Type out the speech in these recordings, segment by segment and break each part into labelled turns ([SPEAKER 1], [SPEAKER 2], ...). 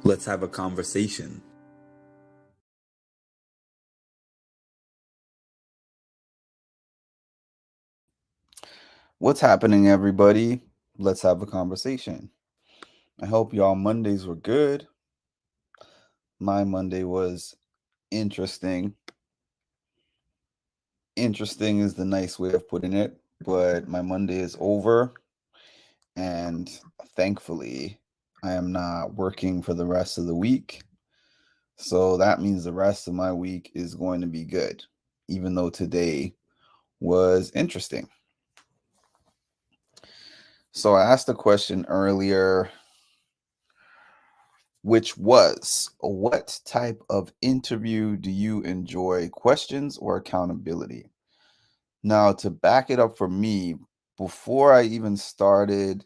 [SPEAKER 1] Let's have a conversation.
[SPEAKER 2] What's happening, everybody? Let's have a conversation. I hope y'all Mondays were good. My Monday was interesting. Interesting is the nice way of putting it, but my Monday is over, and thankfully, I am not working for the rest of the week. So that means the rest of my week is going to be good, even though today was interesting. So I asked a question earlier, which was, what type of interview do you enjoy, questions or accountability? Now, to back it up for me, before I even started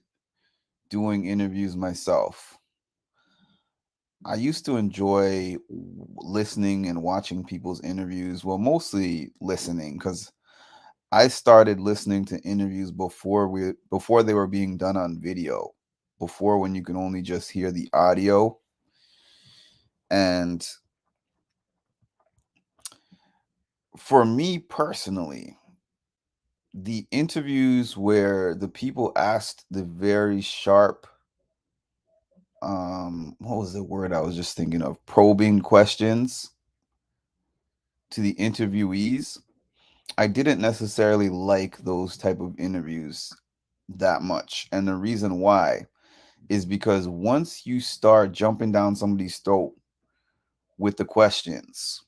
[SPEAKER 2] doing interviews myself, I used to enjoy listening and watching people's interviews. Well, mostly listening, because I started listening to interviews before they were being done on video, before when you can only just hear the audio. And for me personally, the interviews where the people asked the very sharp, what was the word I was just thinking of, probing questions to the interviewees, I didn't necessarily like those type of interviews that much. And the reason why is because once you start jumping down somebody's throat with the questions,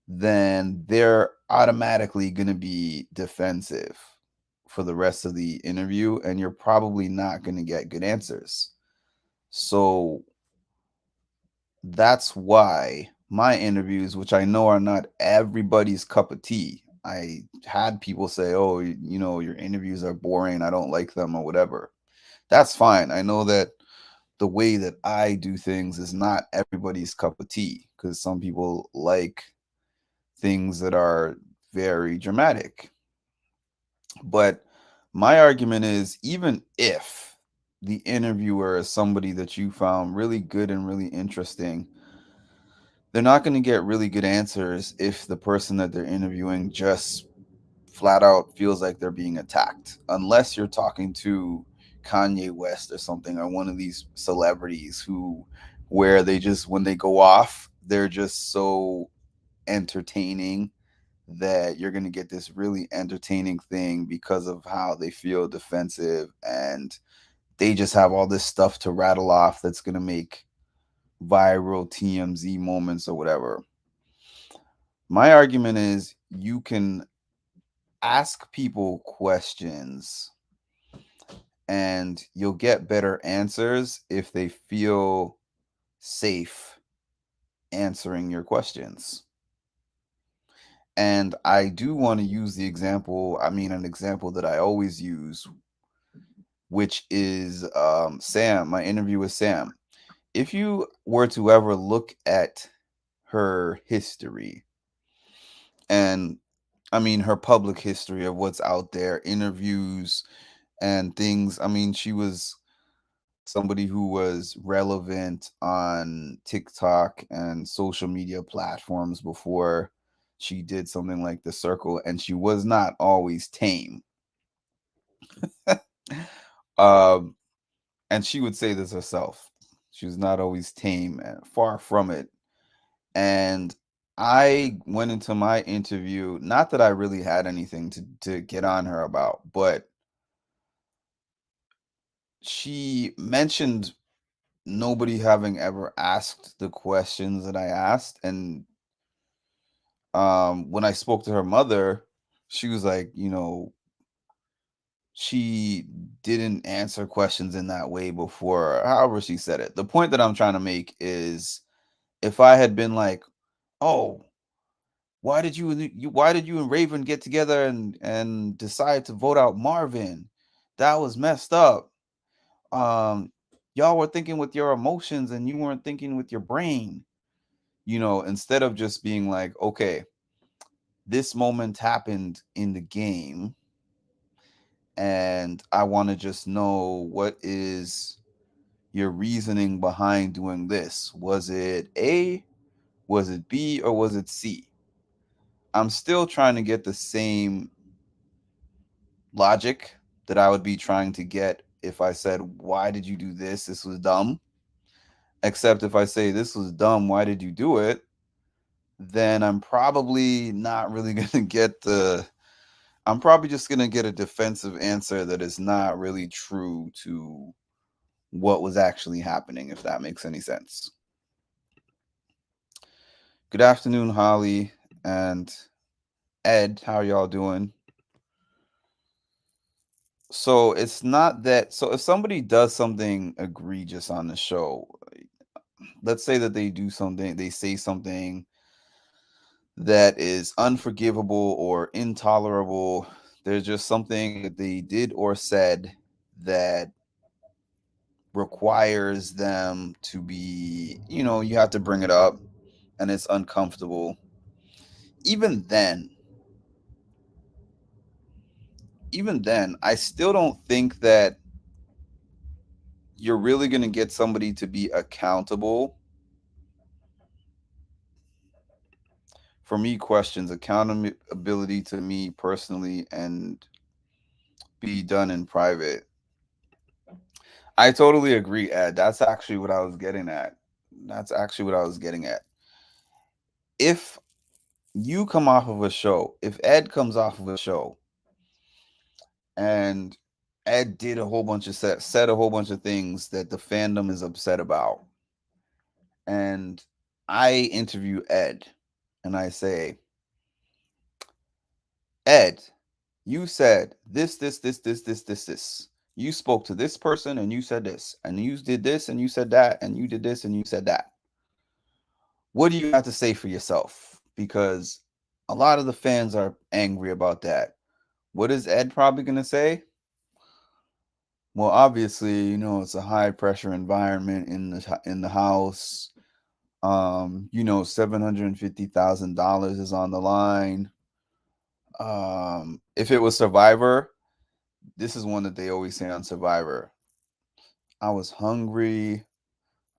[SPEAKER 2] then they're automatically going to be defensive for the rest of the interview, and you're probably not going to get good answers. So that's why my interviews, which I know are not everybody's cup of tea, I had people say, oh, your interviews are boring, I don't like them, or whatever. That's fine. I know that the way that I do things is not everybody's cup of tea, because some people like things that are very dramatic. But my argument is, even if the interviewer is somebody that you found really good and really interesting, they're not going to get really good answers if the person that they're interviewing just flat out feels like they're being attacked. Unless you're talking to Kanye West or something, or one of these celebrities where they just, when they go off, they're just so entertaining that you're going to get this really entertaining thing because of how they feel defensive, and they just have all this stuff to rattle off that's going to make viral TMZ moments or whatever. My argument is, you can ask people questions and you'll get better answers if they feel safe answering your questions. And I do want to use an example that I always use, which is Sam, my interview with Sam. If you were to ever look at her history, and her public history of what's out there, interviews and things, she was somebody who was relevant on TikTok and social media platforms before she did something like The Circle, and she was not always tame. um, and she would say this herself. She was not always tame, and far from it. And I went into my interview, not that I really had anything to get on her about, but she mentioned nobody having ever asked the questions that I asked. And when I spoke to her mother, she was like, she didn't answer questions in that way before, however she said it. The point that I'm trying to make is, if I had been like, oh, why did you and Raven get together and decide to vote out Marvin? That was messed up. Um, y'all were thinking with your emotions and you weren't thinking with your brain. Instead of just being like, okay, this moment happened in the game, and I want to just know, what is your reasoning behind doing this. Was it A, was it B, or was it C? I'm still trying to get the same logic that I would be trying to get if I said, why did you do this? This was dumb. Except if I say, this was dumb, why did you do it? Then I'm probably not really going to get I'm probably just going to get a defensive answer that is not really true to what was actually happening, if that makes any sense. Good afternoon, Holly and Ed. How are y'all doing? So it's not that. So if somebody does something egregious on the show, let's say that they do something, they say something that is unforgivable or intolerable. There's just something that they did or said that requires them to be, you have to bring it up and it's uncomfortable. Even then, I still don't think that you're really going to get somebody to be accountable. For me, questions accountability to me personally and be done in private. I totally agree, Ed. That's actually what I was getting at. If you come off of a show, if Ed comes off of a show and Ed did a whole bunch of said a whole bunch of things that the fandom is upset about, and I interview Ed and I say, Ed, you said this. You spoke to this person and you said this, and you did this and you said that, and you did this and you said that. What do you have to say for yourself? Because a lot of the fans are angry about that. What is Ed probably going to say? Well, obviously, it's a high pressure environment in the house. $750,000 is on the line. If it was Survivor, this is one that they always say on Survivor. I was hungry.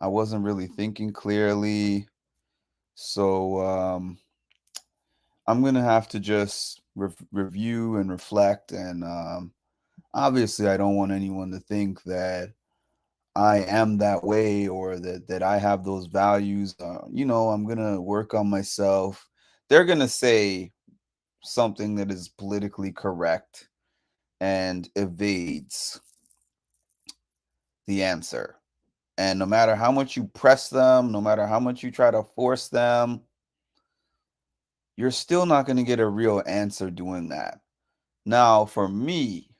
[SPEAKER 2] I wasn't really thinking clearly. So I'm going to have to just review and reflect. And obviously, I don't want anyone to think that I am that way or that I have those values. I'm going to work on myself. They're going to say something that is politically correct and evades the answer. And no matter how much you press them, no matter how much you try to force them, you're still not going to get a real answer doing that. Now, for me,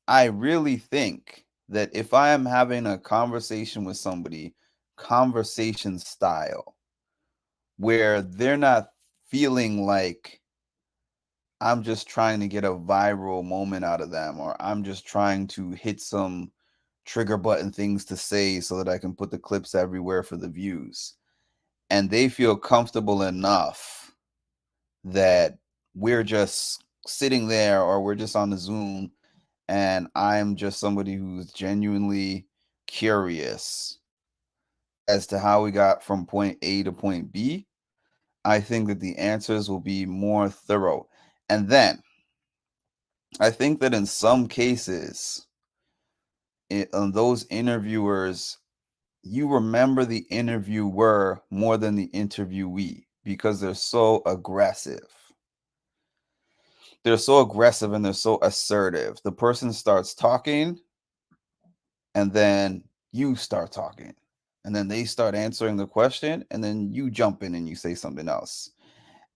[SPEAKER 2] I really think that if I am having a conversation with somebody, conversation style, where they're not feeling like I'm just trying to get a viral moment out of them, or I'm just trying to hit some trigger button things to say so that I can put the clips everywhere for the views. And they feel comfortable enough that we're just sitting there or we're just on the Zoom and I'm just somebody who's genuinely curious as to how we got from point A to point B, I think that the answers will be more thorough. And then I think that in some cases, on those interviewers, you remember the interviewer more than the interviewee because they're so aggressive. They're so aggressive and they're so assertive. The person starts talking and then you start talking. And then they start answering the question and then you jump in and you say something else.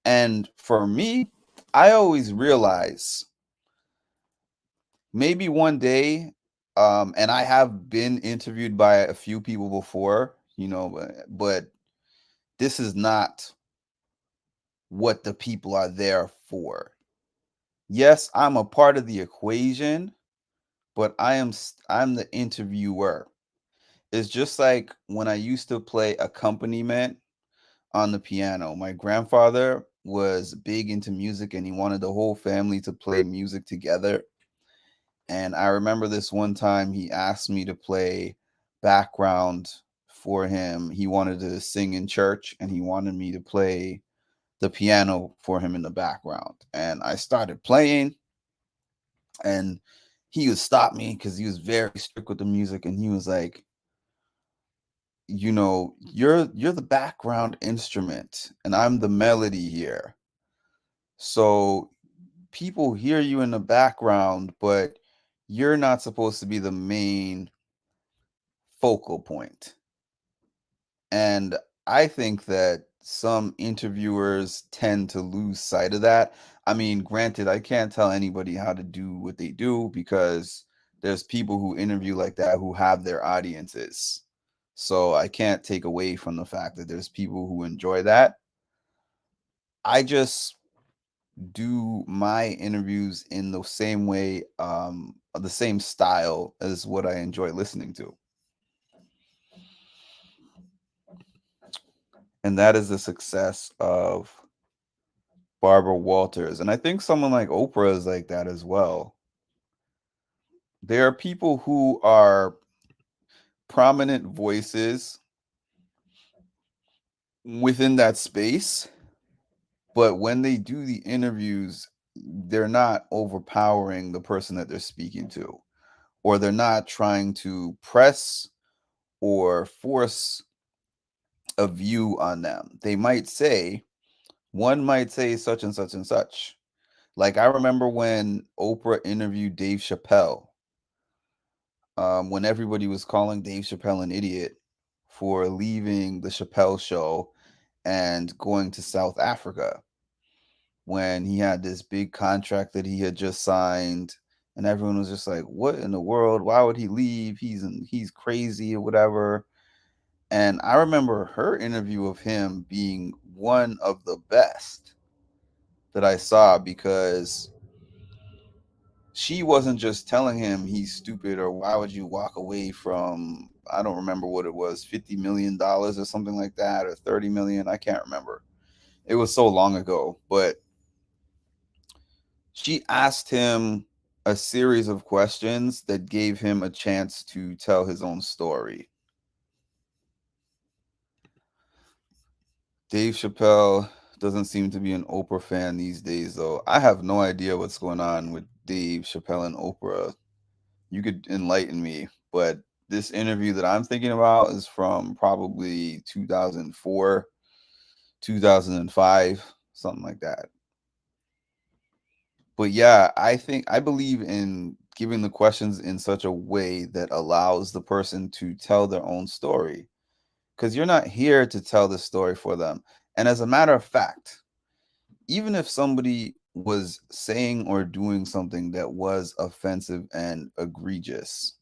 [SPEAKER 2] And for me, I always realize maybe one day, and I have been interviewed by a few people before, but this is not what the people are there for. Yes, I'm a part of the equation, but I'm the interviewer. It's just like when I used to play accompaniment on the piano. My grandfather was big into music and he wanted the whole family to play music together. And I remember this one time he asked me to play background for him. He wanted to sing in church and he wanted me to play the piano for him in the background. And I started playing, and he would stop me because he was very strict with the music. And he was like, you're the background instrument and I'm the melody here. So people hear you in the background, but you're not supposed to be the main focal point. And I think that some interviewers tend to lose sight of that. I mean, granted, I can't tell anybody how to do what they do because there's people who interview like that who have their audiences. So I can't take away from the fact that there's people who enjoy that. I just do my interviews in the same way, the same style as what I enjoy listening to. And that is the success of Barbara Walters. And I think someone like Oprah is like that as well. There are people who are prominent voices within that space, but when they do the interviews, they're not overpowering the person that they're speaking to, or they're not trying to press or force a view on them. One might say such and such and such. Like I remember when Oprah interviewed Dave Chappelle, when everybody was calling Dave Chappelle an idiot for leaving the Chappelle show and going to South Africa when he had this big contract that he had just signed, and everyone was just like, "What in the world? Why would he leave? He's crazy or whatever." And I remember her interview of him being one of the best that I saw because she wasn't just telling him he's stupid or why would you walk away from, I don't remember what it was, $50 million or something like that, or 30 million. I can't remember. It was so long ago, but she asked him a series of questions that gave him a chance to tell his own story. Dave Chappelle doesn't seem to be an Oprah fan these days, though. I have no idea what's going on with Dave Chappelle and Oprah. You could enlighten me, but this interview that I'm thinking about is from probably 2004, 2005, something like that. But yeah, I believe in giving the questions in such a way that allows the person to tell their own story, because you're not here to tell the story for them. And as a matter of fact, even if somebody was saying or doing something that was offensive and egregious,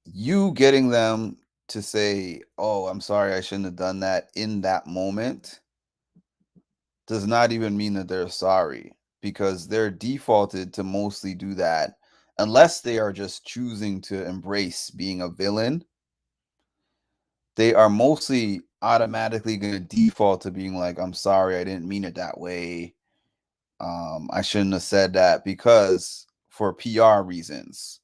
[SPEAKER 2] you getting them to say, "Oh, I'm sorry, I shouldn't have done that," in that moment does not even mean that they're sorry, because they're defaulted to mostly do that unless they are just choosing to embrace being a villain. They are mostly automatically going to default to being like, "I'm sorry, I didn't mean it that way. I shouldn't have said that," because for PR reasons.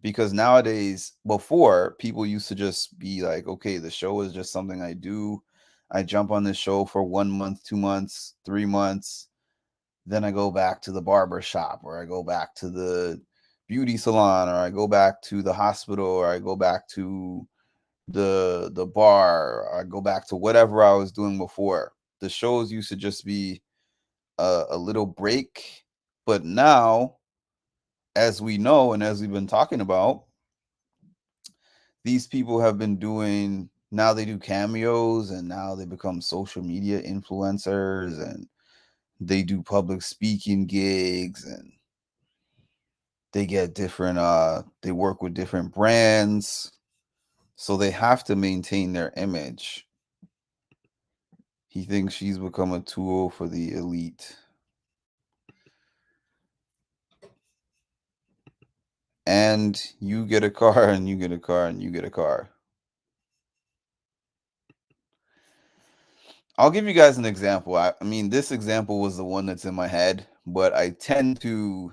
[SPEAKER 2] Because nowadays, before, people used to just be like, "Okay, the show is just something I do. I jump on this show for 1 month, 2 months, 3 months. Then I go back to the barber shop, or I go back to the beauty salon, or I go back to the hospital, or I go back to the bar, or I go back to whatever I was doing before." The shows used to just be a little break. But now, as we know and as we've been talking about, these people have been doing, now they do cameos, and now they become social media influencers, and they do public speaking gigs, and they get different they work with different brands, so they have to maintain their image. He thinks she's become a tool for the elite. And you get a car, and you get a car, and you get a car. I'll give you guys an example. I mean, this example was the one that's in my head, but I tend to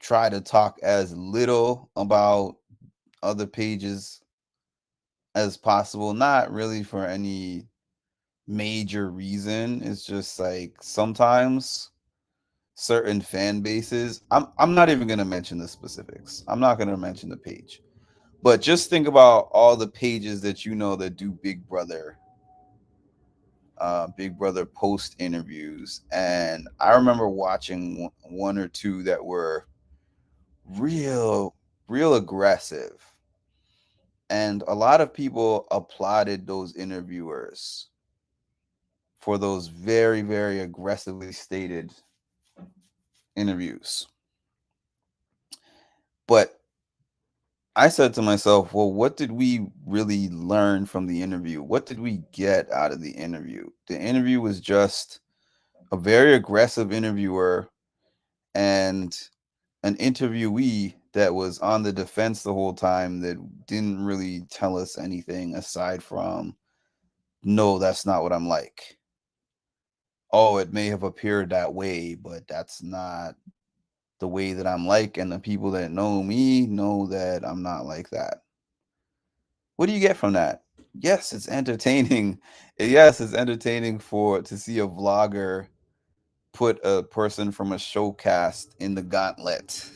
[SPEAKER 2] try to talk as little about other pages as possible. Not really for any major reason. It's just like sometimes certain fan bases. I'm not even gonna mention the specifics. I'm not gonna mention the page. But just think about all the pages that you know that do Big Brother post interviews, and I remember watching one or two that were real, real aggressive, and a lot of people applauded those interviewers for those very, very aggressively stated interviews. But I said to myself, well, what did we really learn from the interview? What did we get out of the interview? The interview was just a very aggressive interviewer and an interviewee that was on the defense the whole time that didn't really tell us anything aside from, no, that's not what I'm like. Oh, it may have appeared that way, but that's not the way that I'm like. And the people that know me know that I'm not like that. What do you get from that? Yes, it's entertaining. Yes, it's entertaining to see a vlogger put a person from a showcast in the gauntlet,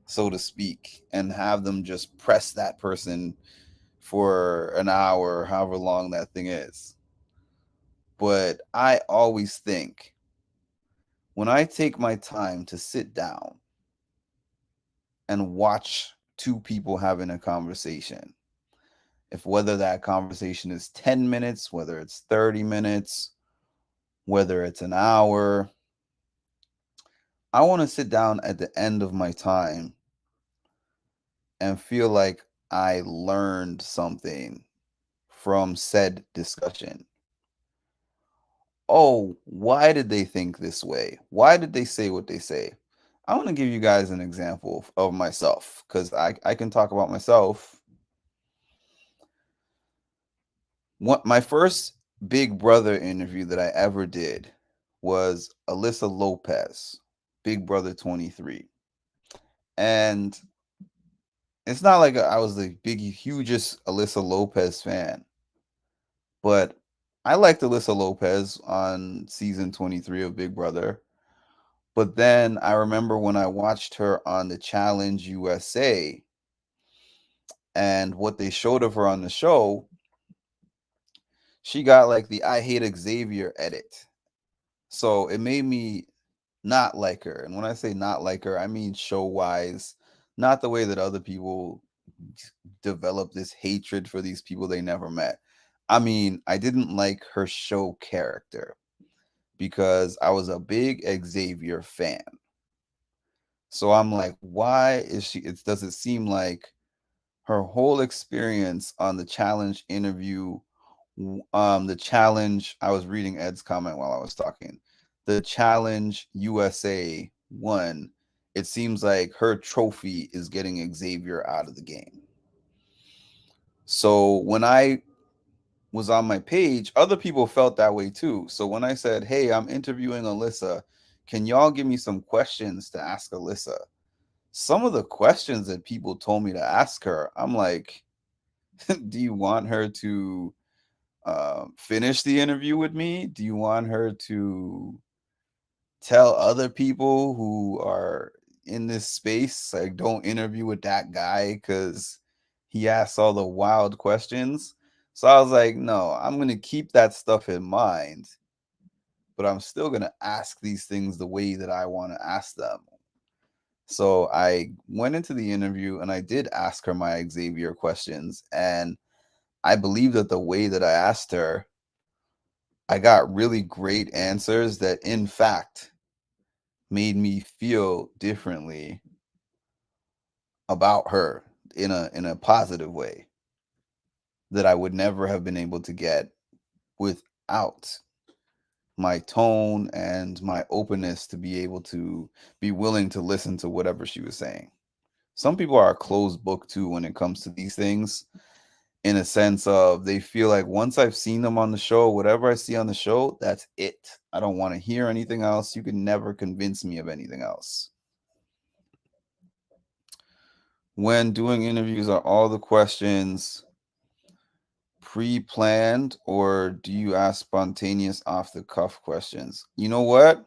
[SPEAKER 2] so to speak, and have them just press that person for an hour, however long that thing is. But I always think when I take my time to sit down and watch two people having a conversation, if whether that conversation is 10 minutes, whether it's 30 minutes, whether it's an hour, I want to sit down at the end of my time and feel like I learned something from said discussion. Oh, why did they think this way? Why did they say what they say? I want to give you guys an example of myself because I can talk about myself. My first Big Brother interview that I ever did was Alyssa Lopez, Big Brother 23. And it's not like I was the hugest Alyssa Lopez fan, but I liked Alyssa Lopez on season 23 of Big Brother. But then I remember when I watched her on the Challenge USA and what they showed of her on the show, she got like the I Hate Xavier edit. So it made me not like her. And when I say not like her, I mean show wise, not the way that other people develop this hatred for these people they never met. I mean, I didn't like her show character because I was a big Xavier fan. So I'm like, why is she? Does it seem like her whole experience on the challenge interview, the challenge? I was reading Ed's comment while I was talking. The challenge USA won. It seems like her trophy is getting Xavier out of the game. So when I was on my page, other people felt that way too. So when I said, hey, I'm interviewing Alyssa, can y'all give me some questions to ask Alyssa? Some of the questions that people told me to ask her, I'm like, do you want her to finish the interview with me? Do you want her to tell other people who are in this space, like, don't interview with that guy because he asks all the wild questions? So I was like, no, I'm going to keep that stuff in mind, but I'm still going to ask these things the way that I want to ask them. So I went into the interview and I did ask her my Xavier questions. And I believe that the way that I asked her, I got really great answers that, in fact, made me feel differently about her in a positive way that I would never have been able to get without my tone and my openness to be able to be willing to listen to whatever she was saying. Some people are a closed book too when it comes to these things, in a sense of they feel like once I've seen them on the show, whatever I see on the show, that's it. I don't want to hear anything else. You can never convince me of anything else. When doing interviews, are all the questions pre-planned or do you ask spontaneous off the cuff questions? You know what?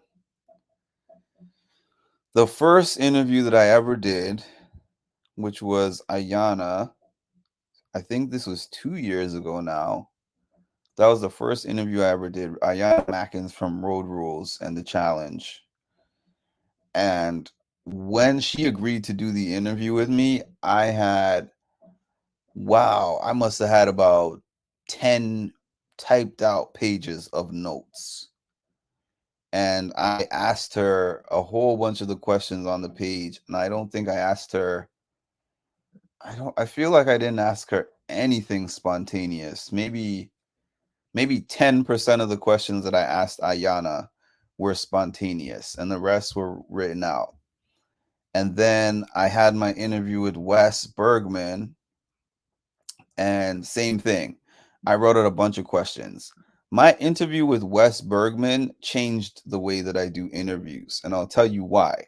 [SPEAKER 2] The first interview that I ever did, which was Ayana, I think this was 2 years ago now. That was the first interview I ever did. Ayana Mackins from Road Rules and the Challenge. And when she agreed to do the interview with me, I must have had about 10 typed out pages of notes. And I asked her a whole bunch of the questions on the page. And I don't think I asked her, I feel like I didn't ask her anything spontaneous. Maybe 10% of the questions that I asked Ayana were spontaneous and the rest were written out. And then I had my interview with Wes Bergman, and same thing. I wrote out a bunch of questions. My interview with Wes Bergman changed the way that I do interviews, and I'll tell you why.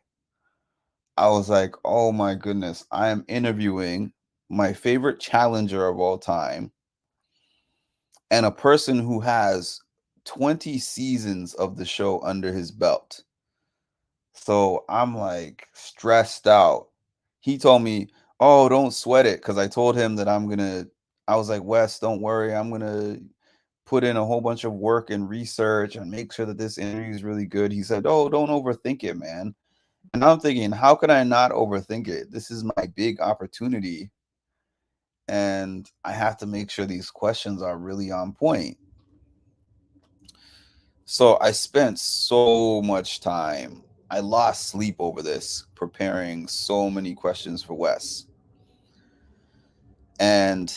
[SPEAKER 2] I was like, oh my goodness, I am interviewing my favorite challenger of all time and a person who has 20 seasons of the show under his belt. So I'm like stressed out. He told me, "Oh, don't sweat it," because I told him that I was like, "Wes, don't worry. I'm gonna put in a whole bunch of work and research and make sure that this interview is really good." He said, "Oh, don't overthink it, man." And I'm thinking, how can I not overthink it? This is my big opportunity, and I have to make sure these questions are really on point. So I spent so much time. I lost sleep over this, preparing so many questions for Wes. And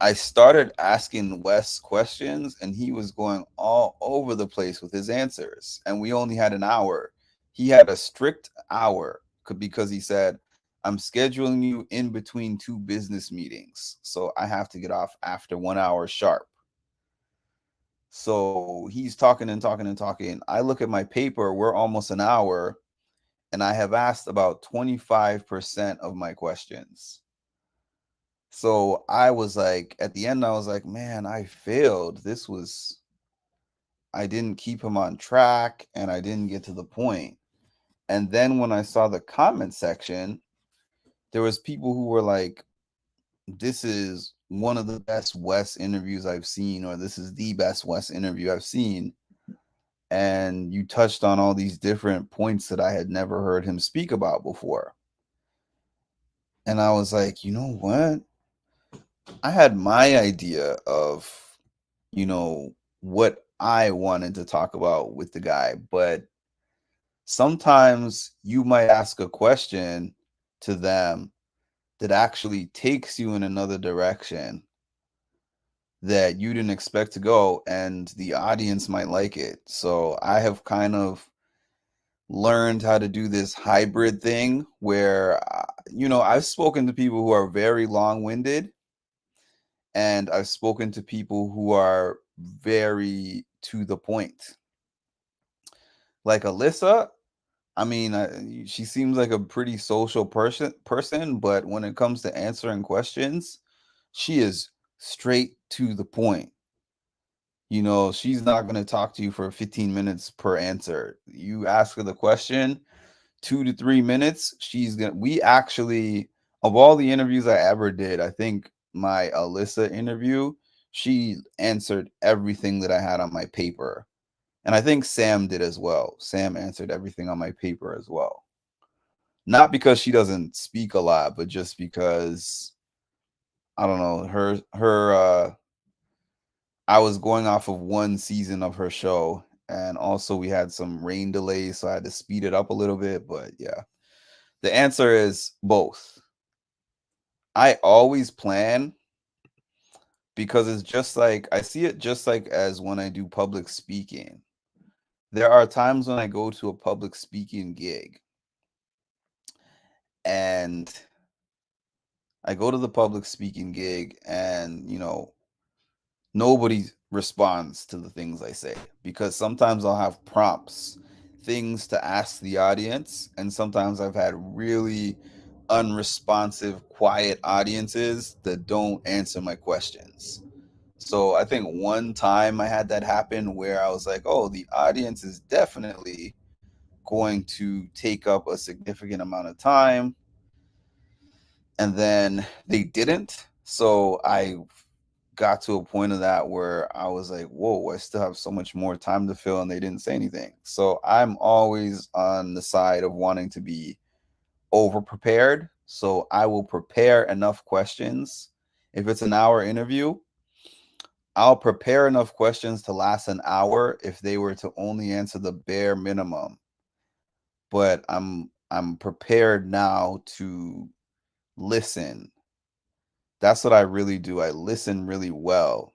[SPEAKER 2] I started asking Wes questions, and he was going all over the place with his answers. And we only had an hour. He had a strict hour because he said, "I'm scheduling you in between two business meetings. So I have to get off after 1 hour sharp." So he's talking and talking and talking. I look at my paper, we're almost an hour, and I have asked about 25% of my questions. So I was like, at the end, I was like, man, I failed. I didn't keep him on track and I didn't get to the point. And then when I saw the comment section, there was people who were like, this is one of the best Wes interviews I've seen, or this is the best Wes interview I've seen. And you touched on all these different points that I had never heard him speak about before. And I was like, you know what? I had my idea of, what I wanted to talk about with the guy, but sometimes you might ask a question to them that actually takes you in another direction that you didn't expect to go, and the audience might like it. So I have kind of learned how to do this hybrid thing where, I've spoken to people who are very long winded, and I've spoken to people who are very to the point. Like Alyssa, I mean, she seems like a pretty social person, but when it comes to answering questions, she is straight to the point. She's not going to talk to you for 15 minutes per answer. You ask her the question, 2 to 3 minutes, we actually, of all the interviews I ever did, I think my Alyssa interview, she answered everything that I had on my paper. And I think Sam did as well. Sam answered everything on my paper as well. Not because she doesn't speak a lot, but just because, I don't know, I was going off of one season of her show, and also we had some rain delays, so I had to speed it up a little bit. But yeah, the answer is both. I always plan, because it's just like, I see it just like as when I do public speaking. There are times when I go to a public speaking gig and I go to the public speaking gig and, nobody responds to the things I say, because sometimes I'll have prompts, things to ask the audience, and sometimes I've had really unresponsive, quiet audiences that don't answer my questions. So I think one time I had that happen where I was like, oh, the audience is definitely going to take up a significant amount of time. And then they didn't. So I got to a point of that where I was like, whoa, I still have so much more time to fill, and they didn't say anything. So I'm always on the side of wanting to be over prepared. So I will prepare enough questions. If it's an hour interview, I'll prepare enough questions to last an hour if they were to only answer the bare minimum. But I'm prepared now to listen. That's what I really do. I listen really well.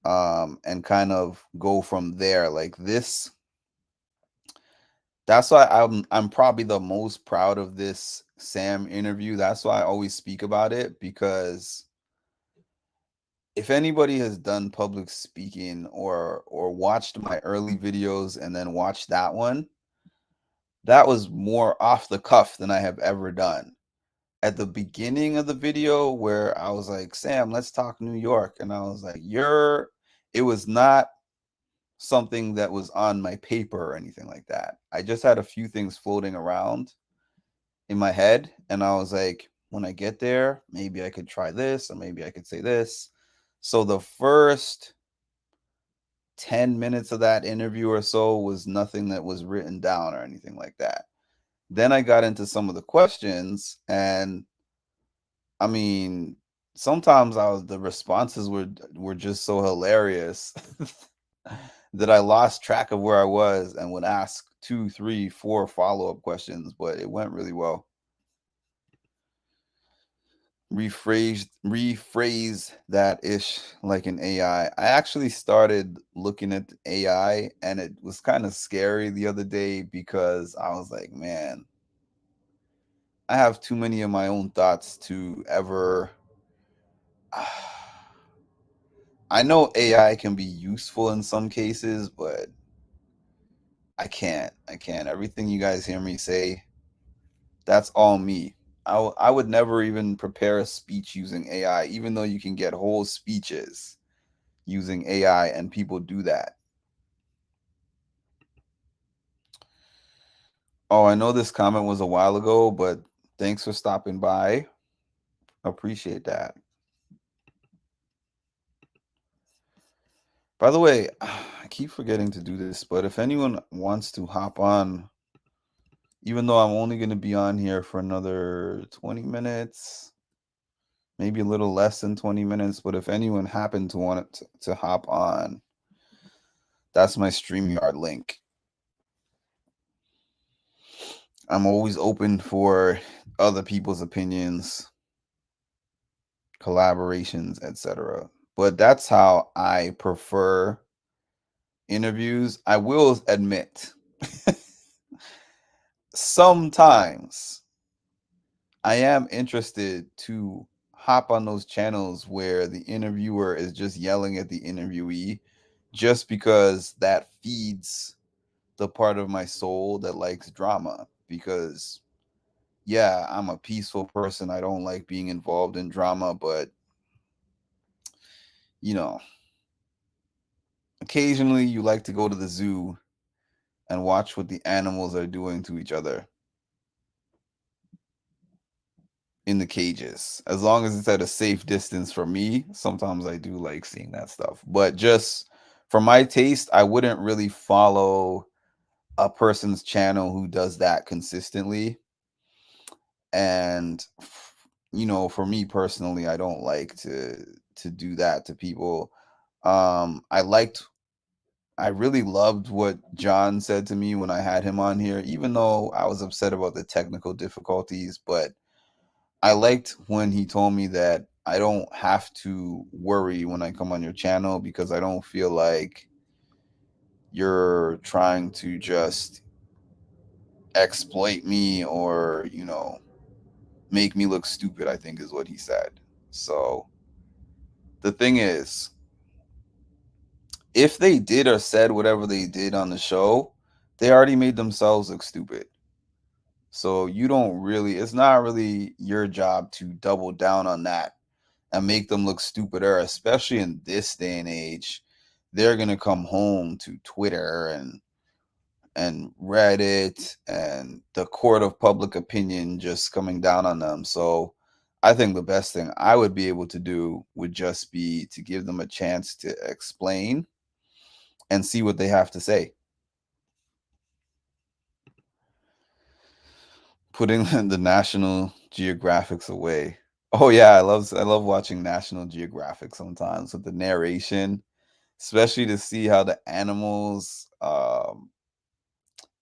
[SPEAKER 2] And kind of go from there. Like this, that's why I'm probably the most proud of this Sam interview. That's why I always speak about it, because if anybody has done public speaking or watched my early videos and then watched that one, that was more off the cuff than I have ever done. At the beginning of the video where I was like, Sam, let's talk New York. And I was like, it was not something that was on my paper or anything like that. I just had a few things floating around in my head. And I was like, when I get there, maybe I could try this or maybe I could say this. So the first 10 minutes of that interview or so was nothing that was written down or anything like that. Then I got into some of the questions, and I mean, sometimes the responses were just so hilarious that I lost track of where I was and would ask 2, 3, 4 follow-up questions, but it went really well. Rephrase that ish like an AI. I actually started looking at AI, and it was kind of scary the other day because I was like, man, I have too many of my own thoughts to ever. I know AI can be useful in some cases, but I can't. I can't. Everything you guys hear me say, that's all me. I would never even prepare a speech using AI, even though you can get whole speeches using AI, and people do that. Oh, I know this comment was a while ago, but thanks for stopping by. Appreciate that. By the way, I keep forgetting to do this, but if anyone wants to hop on, even though I'm only going to be on here for another 20 minutes, maybe a little less than 20 minutes, but if anyone happened to want to hop on, that's my StreamYard link. I'm always open for other people's opinions, collaborations, etc. But that's how I prefer interviews. I will admit, sometimes I am interested to hop on those channels where the interviewer is just yelling at the interviewee, just because that feeds the part of my soul that likes drama. Because yeah, I'm a peaceful person. I don't like being involved in drama, but you know, occasionally you like to go to the zoo and watch what the animals are doing to each other in the cages. As long as it's at a safe distance from me, sometimes I do like seeing that stuff. But just for my taste, I wouldn't really follow a person's channel who does that consistently. And for me personally, I don't like to do that to people. I really loved what John said to me when I had him on here, even though I was upset about the technical difficulties. But I liked when he told me that I don't have to worry when I come on your channel, because I don't feel like you're trying to just exploit me or, make me look stupid, I think is what he said. So the thing is, if they did or said whatever they did on the show, they already made themselves look stupid. So you don't really, it's not really your job to double down on that and make them look stupider, especially in this day and age. They're gonna come home to Twitter and Reddit and the court of public opinion just coming down on them. So I think the best thing I would be able to do would just be to give them a chance to explain and see what they have to say. Putting the National Geographics away. Oh yeah, I love watching National Geographic sometimes with the narration, especially to see how the animals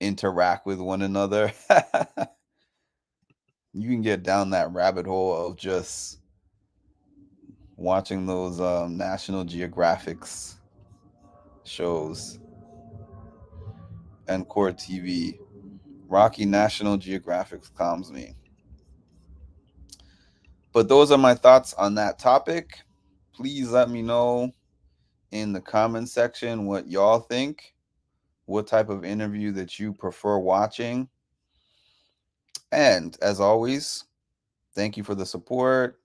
[SPEAKER 2] interact with one another. You can get down that rabbit hole of just watching those National Geographics shows and Core TV. Rocky National Geographic calms me. But those are my thoughts on that topic. Please let me know in the comment section what y'all think, what type of interview that you prefer watching. And as always, thank you for the support.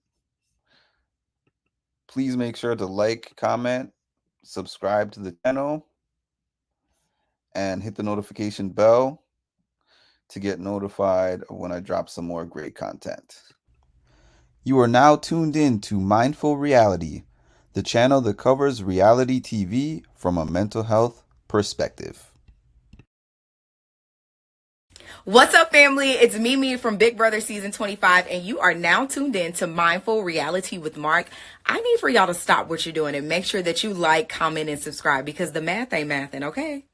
[SPEAKER 2] Please make sure to like, comment, subscribe to the channel, and hit the notification bell to get notified when I drop some more great content. You are now tuned in to Mindful Reality, the channel that covers reality TV from a mental health perspective.
[SPEAKER 3] What's up, family? It's Mimi from Big Brother Season 25, and you are now tuned in to Mindful Reality with Mark. I need for y'all to stop what you're doing and make sure that you like, comment, and subscribe because the math ain't mathin', okay?